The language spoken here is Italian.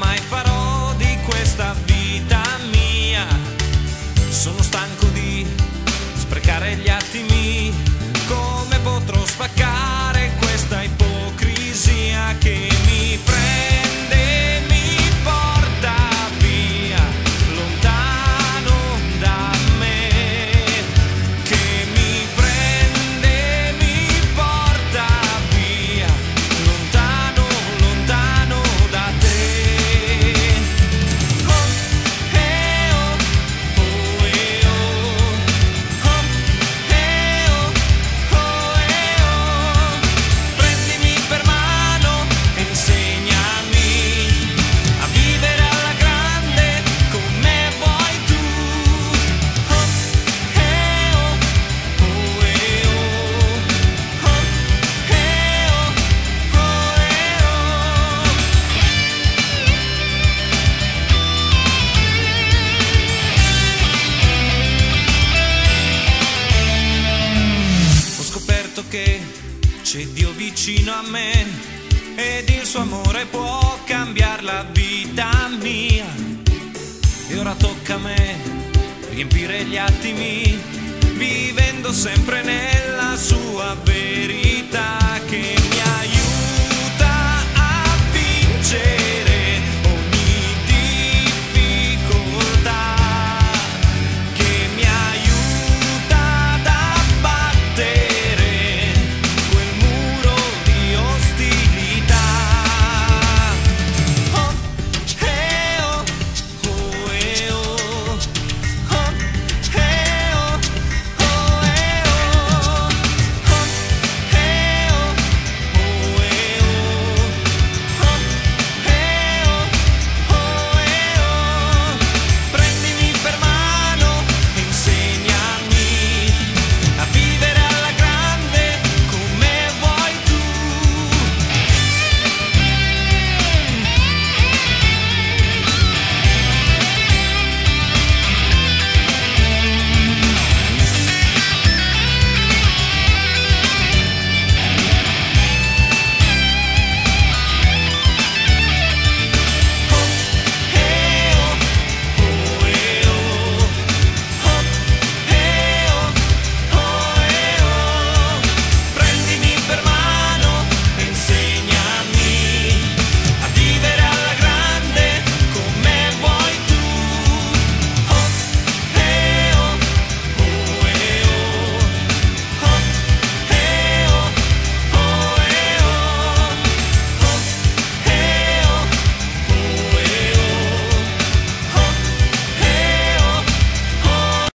mai farò di questa vita mia. Sono stanco di sprecare gli attimi. Come potrò spaccare questa ipocrisia che mi prende e mi porta via, lontano da me, che mi prende e mi porta via, lontano, lontano da te. Oh, oh, oh, oh. Prendimi per mano e insegnami a vivere alla grande come vuoi tu. Oh, oh, oh, Ho scoperto che c'è Dio vicino a me ed il suo amore può cambiare la vita mia. E ora tocca a me riempire gli attimi, vivendo sempre nella sua verità.